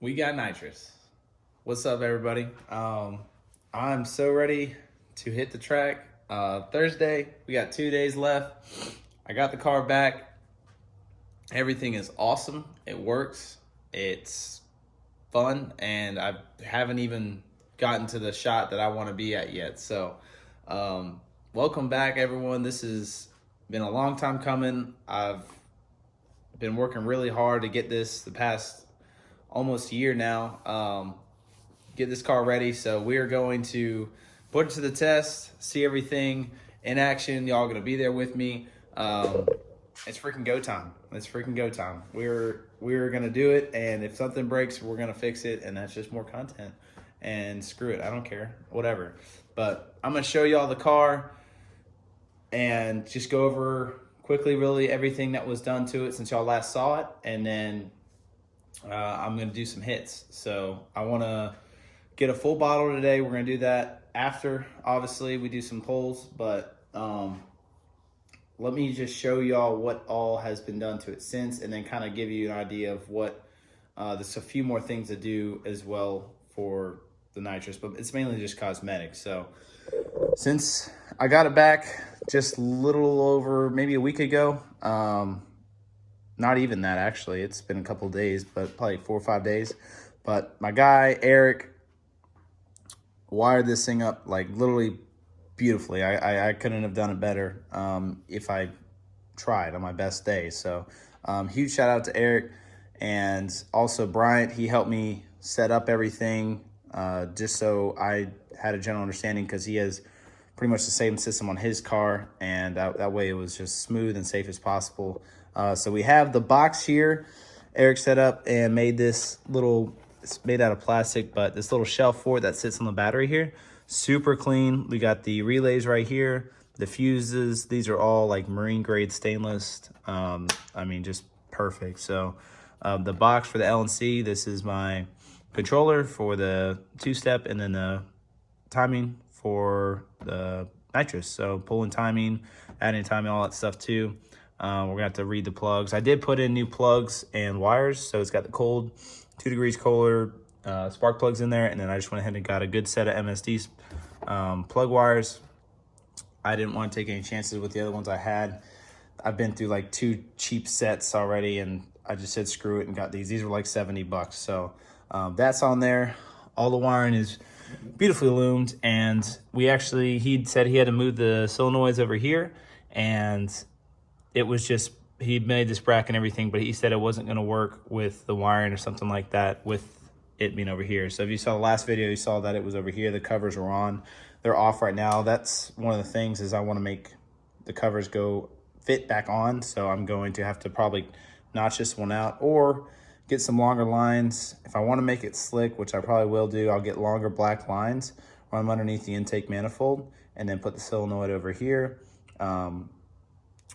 We got Nitrous. What's up, everybody? I'm so ready to hit the track. Thursday, we got 2 days left. I got the car back. Everything is awesome. It works. It's fun, and I haven't even gotten to the shot that I want to be at yet. So, welcome back, everyone. This has been a long time coming. I've been working really hard to get this the past almost year now. Get this car ready. So we are going to put it to the test, see everything in action. Y'all gonna be there with me. It's freaking go time. It's freaking go time. We're gonna do it, and if something breaks, we're gonna fix it, and that's just more content. And screw it, I don't care, whatever. But I'm gonna show y'all the car and just go over quickly, really everything that was done to it since y'all last saw it, and then I'm gonna do some hits. So I want to get a full bottle today. We're gonna do that after, obviously, we do some pulls, but let me just show y'all what all has been done to it since, and then kind of give you an idea of what there's a few more things to do as well for the Nitrous, but it's mainly just cosmetic. So since I got it back just a little over maybe a week ago, not even that, actually, it's been a couple of days, but probably 4 or 5 days. But my guy Eric wired this thing up like literally beautifully. I couldn't have done it better if I tried on my best day. So huge shout out to Eric, and also Bryant. He helped me set up everything just so I had a general understanding, because he has pretty much the same system on his car, and that way it was just smooth and safe as possible. So we have the box here. Eric set up and made this little, it's made out of plastic, but this little shelf for it that sits on the battery here. Super clean. We got the relays right here, the fuses. These are all like marine grade stainless. I mean, just perfect. So the box for the LNC, this is my controller for the two-step, and then the timing for the Nitrous. So pulling timing, adding timing, all that stuff too. We're gonna have to read the plugs. I did put in new plugs and wires, so it's got the cold, 2 degrees colder spark plugs in there, and then I just went ahead and got a good set of MSD plug wires. I didn't want to take any chances with the other ones I had. I've been through like 2 cheap sets already, and I just said screw it and got these. These were like $70, so that's on there. All the wiring is beautifully loomed, and he said he had to move the solenoids over here, and it was just, he made this bracket and everything, but he said it wasn't going to work with the wiring or something like that with it being over here. So if you saw the last video, you saw that it was over here. The covers were on. They're off right now. That's one of the things, is I want to make the covers fit back on. So I'm going to have to probably notch this one out, or get some longer lines. If I want to make it slick, which I probably will do, I'll get longer black lines, run them underneath the intake manifold, and then put the solenoid over here.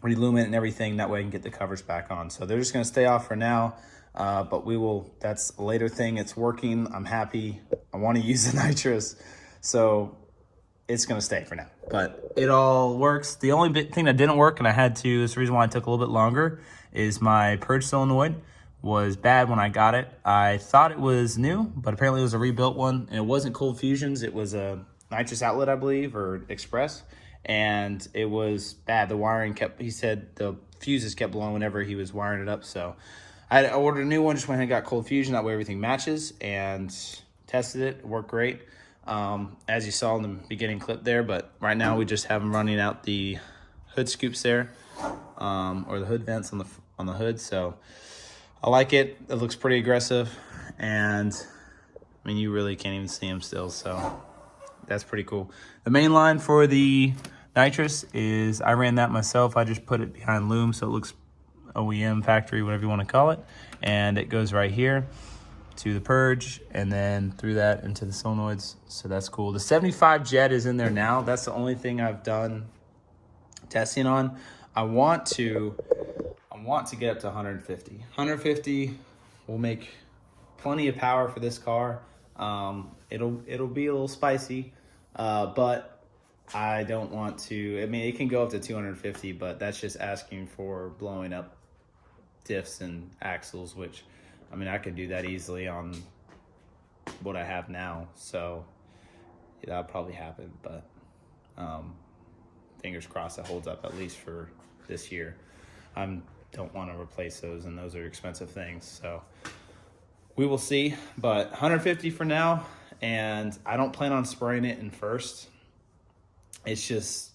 Relumine and everything, that way I can get the covers back on. So they're just going to stay off for now, but that's a later thing. It's working. I'm happy. I want to use the Nitrous, so it's going to stay for now, but it all works. The only thing that didn't work, and I had to, this is the reason why it took a little bit longer, is my Purge solenoid was bad when I got it. I thought it was new, but apparently it was a rebuilt one, and it wasn't cold fusions. It was a Nitrous outlet, I believe, or express, and it was bad. The wiring he said the fuses kept blowing whenever he was wiring it up. So I ordered a new one, just went ahead and got cold fusion. That way everything matches, and tested it. It worked great, as you saw in the beginning clip there. But right now we just have them running out the hood scoops there, or the hood vents on the hood. So I like it. It looks pretty aggressive, and I mean, you really can't even see them still. So that's pretty cool. The main line for the Nitrous is, I ran that myself. I just put it behind loom, so it looks OEM, factory, whatever you want to call it. And it goes right here to the Purge, and then through that into the solenoids. So that's cool. The 75 jet is in there now. That's the only thing I've done testing on. I want to get up to 150. 150 will make plenty of power for this car. It'll be a little spicy, but I don't want to. I mean, it can go up to 250, but that's just asking for blowing up diffs and axles, which I mean, I could do that easily on what I have now. So yeah, that'll probably happen, but fingers crossed it holds up at least for this year. I don't want to replace those, and those are expensive things. So we will see, but 150 for now, and I don't plan on spraying it in first. It's just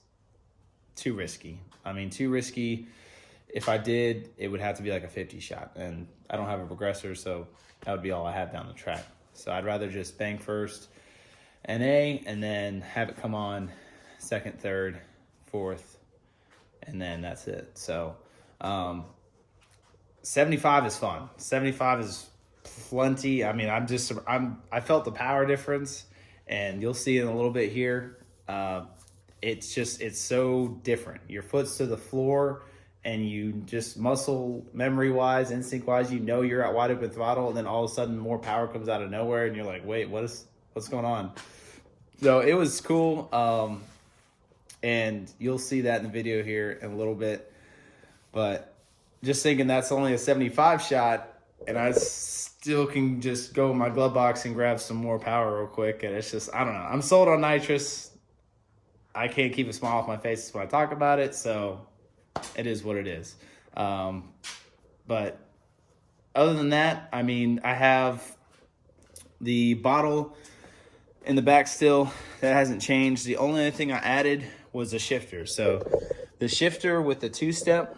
too risky. I mean, too risky. If I did, it would have to be like a 50 shot, and I don't have a progressor, so that would be all I have down the track. So I'd rather just bang first NA and then have it come on second, third, fourth, and then that's it. So 75 is fun. 75 is plenty. I mean, I felt the power difference, and you'll see it in a little bit here. It's so different. Your foot's to the floor, and you just muscle memory wise, instinct wise, you know you're at wide open throttle, and then all of a sudden more power comes out of nowhere, and you're like, wait, what's going on? So it was cool, and you'll see that in the video here in a little bit. But just thinking that's only a 75 shot, and I still can just go in my glove box and grab some more power real quick, and it's just, I don't know. I'm sold on Nitrous. I can't keep a smile off my face when I talk about it, so it is what it is. But other than that, I mean, I have the bottle in the back still. That hasn't changed. The only other thing I added was a shifter. So the shifter with the two-step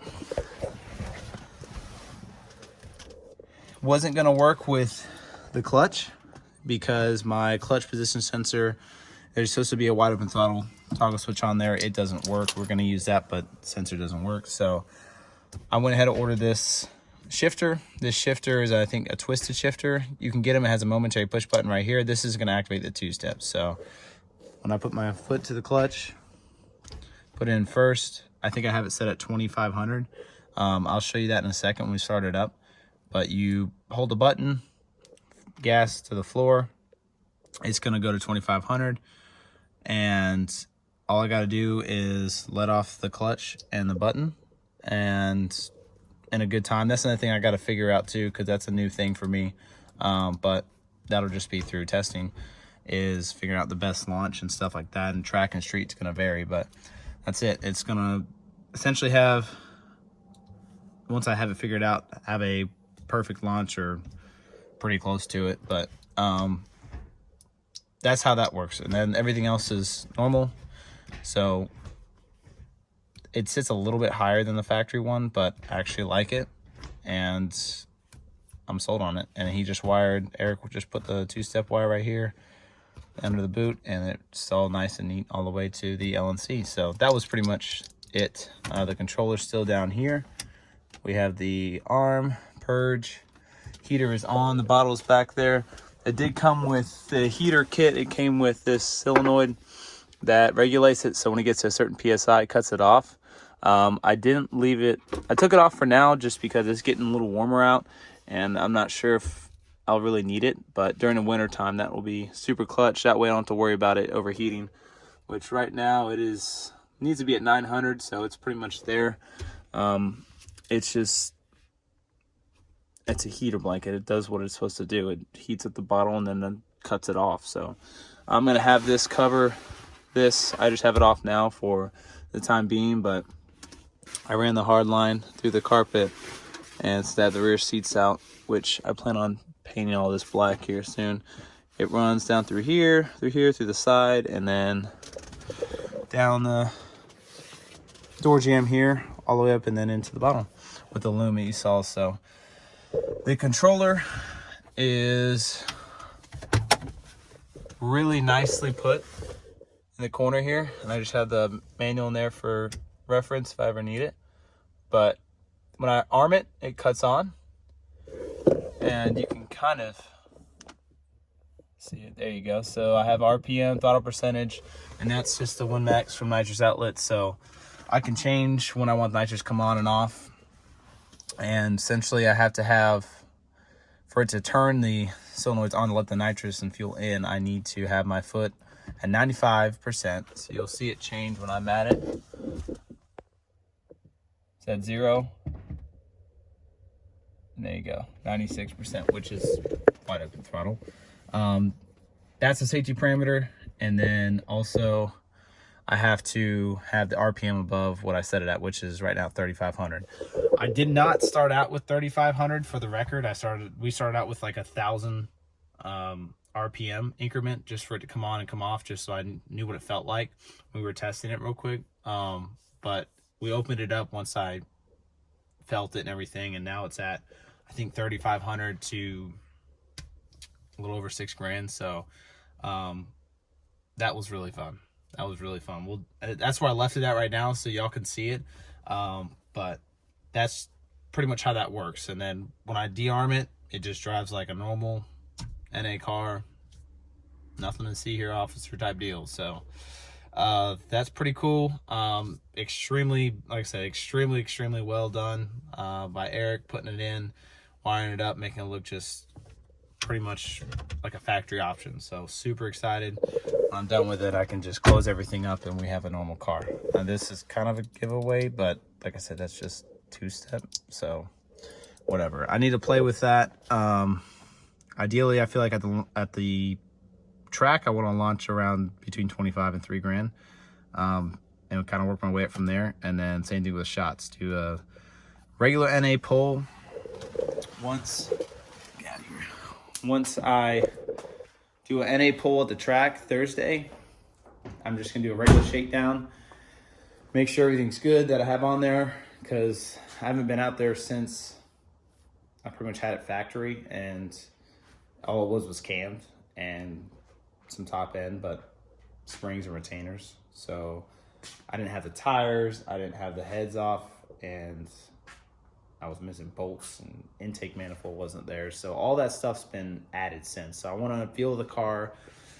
wasn't going to work with the clutch because my clutch position sensor, there's supposed to be a wide open throttle toggle switch on there. It doesn't work. We're going to use that, but sensor doesn't work. So I went ahead and ordered this shifter. This shifter is, I think, a twisted shifter. You can get them. It has a momentary push button right here. This is going to activate the two steps. So when I put my foot to the clutch, put it in first, I think I have it set at 2,500. I'll show you that in a second when we start it up. But you hold the button, gas to the floor. It's going to go to 2,500. And all I got to do is let off the clutch and the button, and in a good time. That's another thing I got to figure out too, because that's a new thing for me. But that'll just be through testing, is figuring out the best launch and stuff like that. And track and street's going to vary, but that's it. It's going to essentially have, once I have it figured out, have a perfect launch or pretty close to it. But that's how that works. And then everything else is normal. So it sits a little bit higher than the factory one, but I actually like it, and I'm sold on it. And he just wired, Eric just put the two-step wire right here under the boot, and it's all nice and neat all the way to the LNC. So that was pretty much it. The controller's still down here. We have the arm, Purge, heater is on, the bottle's back there. It did come with the heater kit. It came with this solenoid that regulates it, so when it gets to a certain PSI, it cuts it off. I didn't leave it, I took it off for now just because it's getting a little warmer out, and I'm not sure if I'll really need it, but during the winter time, that will be super clutch. That way I don't have to worry about it overheating, which right now needs to be at 900, so it's pretty much there. It's a heater blanket. It does what it's supposed to do. It heats up the bottle and then cuts it off. So I'm gonna have this cover this. I just have it off now for the time being, but I ran the hard line through the carpet and stabbed the rear seats out, which I plan on painting all this black here soon. It runs down through here, through the side, and then down the door jamb here, all the way up and then into the bottom with the loom that you saw. So the controller is really nicely put in the corner here, and I just have the manual in there for reference if I ever need it. But when I arm it, it cuts on, and you can kind of see it. There you go. So I have RPM, throttle percentage, and that's just the Win Max from Nitrous outlet. So I can change when I want Nitrous come on and off. And essentially I have to have, for it to turn the solenoids on to let the nitrous and fuel in, I need to have my foot at 95%. So you'll see it change when I'm at it. It's at 0, there you go, 96%, which is wide open throttle. That's a safety parameter. And then also I have to have the RPM above what I set it at, which is right now 3,500. I did not start out with 3,500 for the record. We started out with like 1,000 RPM increment just for it to come on and come off, just so I knew what it felt like. We were testing it real quick. But we opened it up once I felt it and everything, and now it's at, I think, 3,500 to a little over $6,000. So that was really fun. That was really fun. Well, that's where I left it at right now, so y'all can see it. But that's pretty much how that works. And then when I de-arm it, it just drives like a normal NA car. Nothing to see here, officer type deal. So that's pretty cool. Extremely, like I said, extremely well done by Eric, putting it in, wiring it up, making it look just pretty much like a factory option. So super excited. When I'm done with it, I can just close everything up and we have a normal car. Now this is kind of a giveaway, but like I said, that's just two-step, so whatever. I need to play with that. Ideally, I feel like at the track, I want to launch around between 25 and $3,000, and kind of work my way up from there. And then same thing with shots. Do a regular NA pull once. Once I do an NA pull at the track Thursday, I'm just gonna do a regular shakedown, make sure everything's good that I have on there, because I haven't been out there since I pretty much had it factory, and all it was cammed and some top end, but springs and retainers. So I didn't have the tires, I didn't have the heads off, and I was missing bolts, and intake manifold wasn't there. So all that stuff's been added since. So I want to feel the car,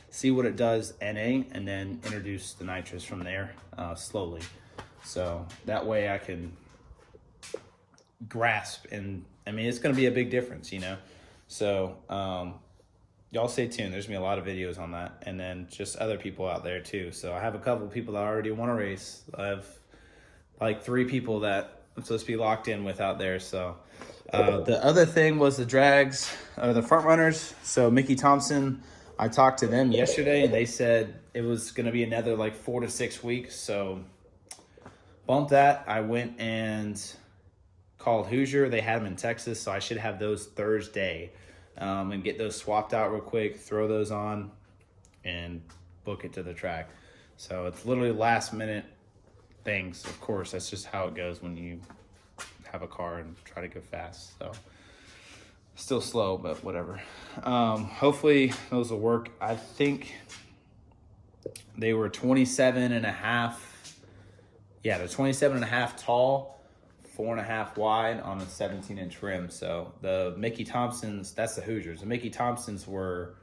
see what it does NA, and then introduce the nitrous from there slowly. So that way I can grasp, and I mean, it's going to be a big difference, you know? So y'all stay tuned. There's going to be a lot of videos on that, and then just other people out there too. So I have a couple of people that already want to race. I have like 3 people that I'm supposed to be locked in with out there. So the other thing was the drags, the front runners. So Mickey Thompson, I talked to them yesterday, and they said it was going to be another like 4 to 6 weeks. So bump that. I went and called Hoosier. They had them in Texas, so I should have those Thursday, and get those swapped out real quick, throw those on, and book it to the track. So it's literally last minute things. Of course, that's just how it goes when you have a car and try to go fast. So still slow, but whatever. Hopefully those will work. I think they were 27 and a half. Yeah, they're 27 and a half tall, 4.5 wide on a 17-inch rim. So the Mickey Thompsons, that's the Hoosiers. The Mickey Thompsons were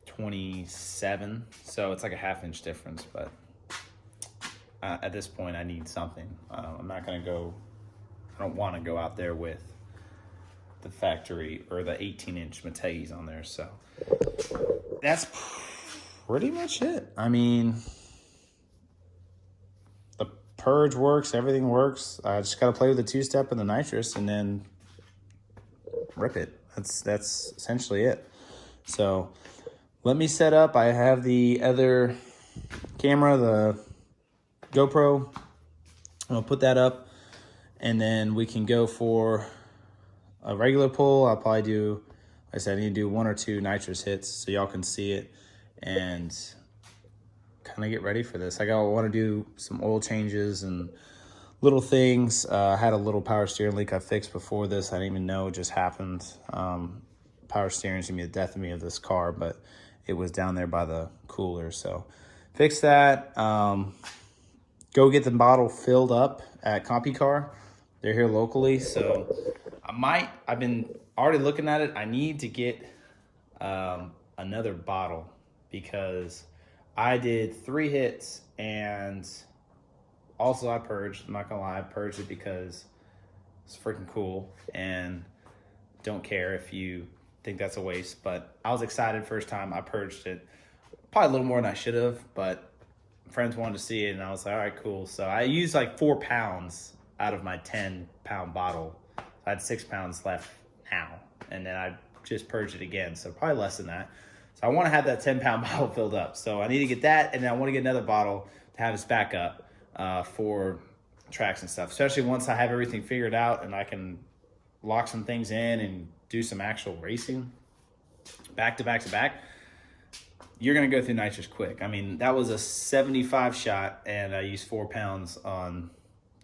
27, so it's like a half-inch difference. But at this point, I need something. I'm not gonna go. I don't want to go out there with the factory or the 18-inch Mateis on there. So that's pretty much it. I mean, the Purge works, everything works. I just gotta play with the two-step and the nitrous, and then rip it. That's essentially it. So let me set up. I have the other camera, the GoPro. I'm gonna put that up, and then we can go for a regular pull. I'll probably do, like I said, I need to do 1 or 2 nitrous hits so y'all can see it and kind of get ready for this. I want to do some oil changes and little things. I had a little power steering leak I fixed before this. I didn't even know it just happened. Power steering's gonna be the death of me of this car, but it was down there by the cooler. So fix that. Go get the bottle filled up at CompuCar. They're here locally, so I've been already looking at it. I need to get another bottle, because I did 3 hits, and also I purged. I'm not gonna lie, I purged it because it's freaking cool, and don't care if you think that's a waste. But I was excited first time I purged it, probably a little more than I should have, but friends wanted to see it, and I was like, all right, cool. So I used like 4 pounds out of my 10-pound bottle I had 6 pounds left now, and then I just purged it again, so probably less than that. So I want to have that 10-pound bottle filled up. So I need to get that, and then I want to get another bottle to have as backup for tracks and stuff, especially once I have everything figured out and I can lock some things in and do some actual racing back to back to back. You're going to go through nitrous quick. I mean, that was a 75 shot, and I used 4 pounds on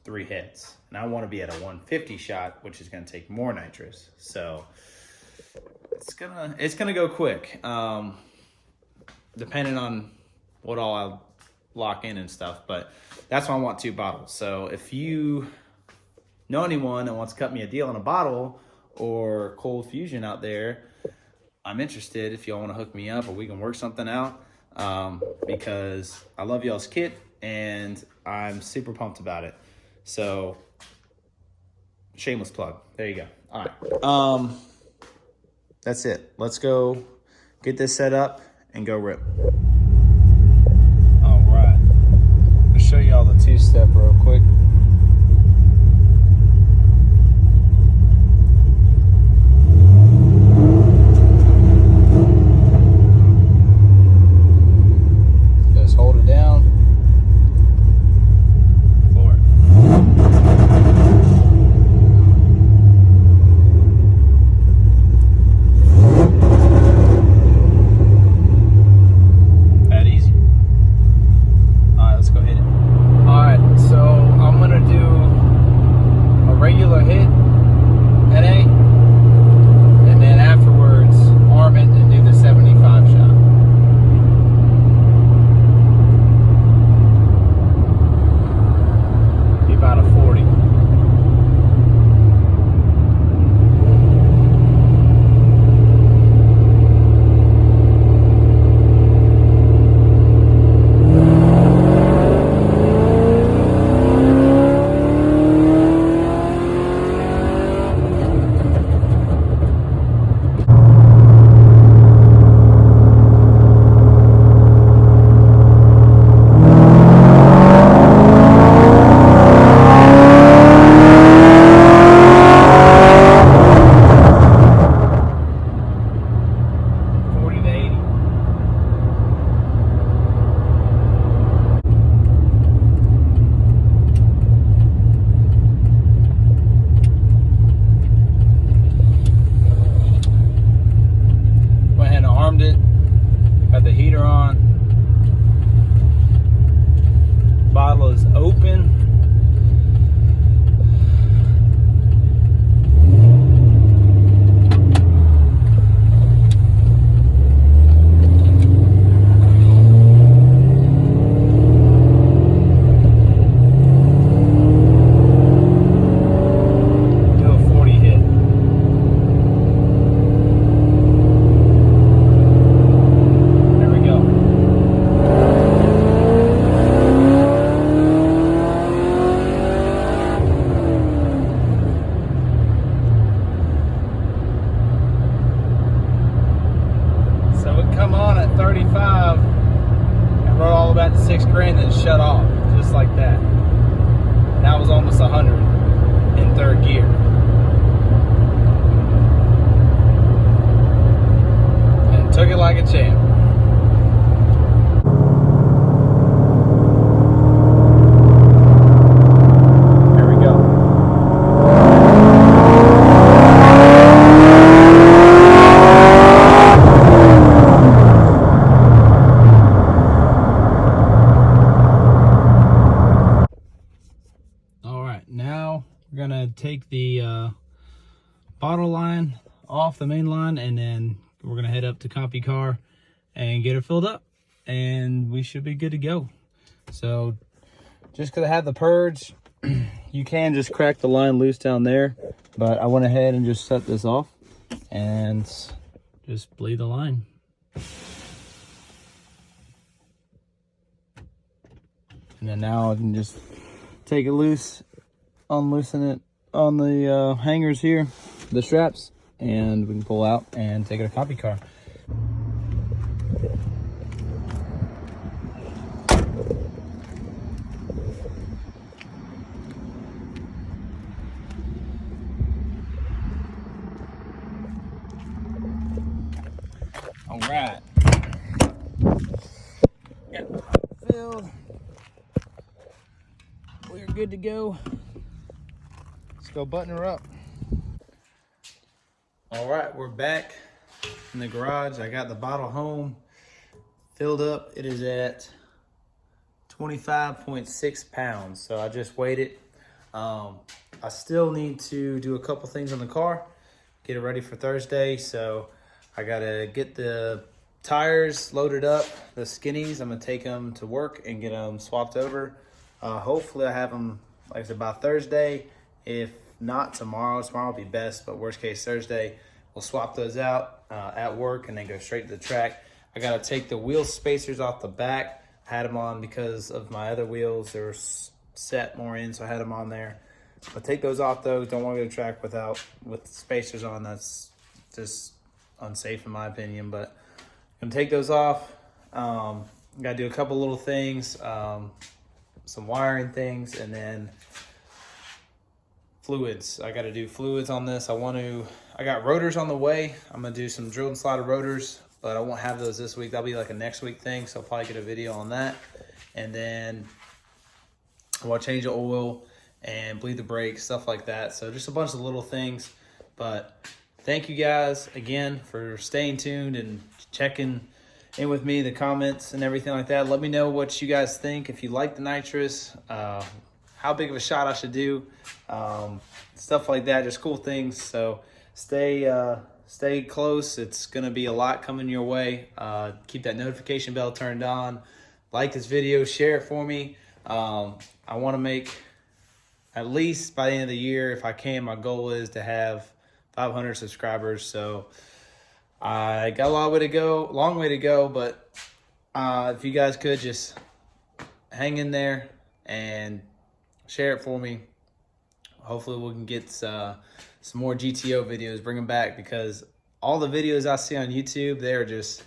3 hits. And I want to be at a 150 shot, which is going to take more nitrous. So it's gonna go quick, depending on what all I'll lock in and stuff. But that's why I want 2 bottles. So if you know anyone that wants to cut me a deal on a bottle or Cold Fusion out there, I'm interested if y'all want to hook me up or we can work something out, because I love y'all's kit and I'm super pumped about it. So shameless plug. There you go. All right. That's it. Let's go get this set up and go rip. All right. I'll show y'all the 2-step real quick. Hold it down. Floor it. That easy. Alright, let's go hit it. Alright, so I'm gonna do a regular hit at A, and then afterwards arm it and do the 75 shot. About a 40. It, got the heater on, bottle is open. Come on at 35 and rode all about to 6 grand and shut off just like that. That was almost 100 in 3rd gear. And took it like a champ. Now we're gonna take the bottle line off the main line, and then we're gonna head up to Copy Car and get it filled up, and we should be good to go. So just because I have the Purge, you can just crack the line loose down there, but I went ahead and just set this off and just bleed the line. And then now I can just take it loose, unloosen it on the hangers here, the straps, and we can pull out and take it to Copy Car. filled. We're good to go. Let's go button her up. All right, we're back in the garage. I got the bottle home filled up. It is at 25.6 pounds. So I just weighed it. I still need to do a couple things on the car, get it ready for Thursday. So I gotta get the tires loaded up, the skinnies. I'm gonna take them to work and get them swapped over. Hopefully I have them, like I said, by Thursday. If not tomorrow will be best, but worst case Thursday, we'll swap those out at work and then go straight to the track. I gotta take the wheel spacers off the back. I had them on because of my other wheels. They were set more in, so I had them on there. But take those off though. Don't want to go to the track with the spacers on. That's just unsafe in my opinion. But I'm gonna take those off. Gotta do a couple little things, some wiring things, and then fluids. I gotta do fluids on this. I got rotors on the way. I'm gonna do some drilled and slotted rotors, but I won't have those this week. That'll be like a next week thing, so I'll probably get a video on that. And then I'll change the oil and bleed the brakes, stuff like that. So just a bunch of little things. But thank you guys again for staying tuned and checking in with me, the comments and everything like that. Let me know what you guys think. If you like the Nitrous, how big of a shot I should do, stuff like that, just cool things. So stay close. It's gonna be a lot coming your way. Keep that notification bell turned on. Like this video, share it for me. I wanna make, at least by the end of the year, if I can, my goal is to have 500 subscribers. So I got a long way to go, but if you guys could just hang in there and share it for me. Hopefully we can get some more GTO videos, bring them back, because all the videos I see on YouTube, they're just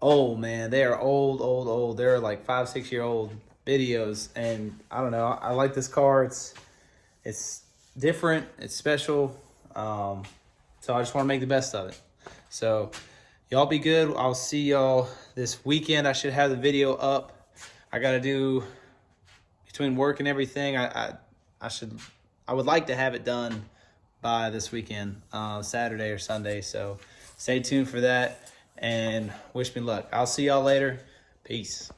old, man. They are old. They're like 5-6 year old videos, and I don't know. I like this car. It's different. It's special. So I just want to make the best of it. So y'all be good. I'll see y'all this weekend. I should have the video up. I got to do between work and everything. I would like to have it done by this weekend, Saturday or Sunday. So stay tuned for that and wish me luck. I'll see y'all later. Peace.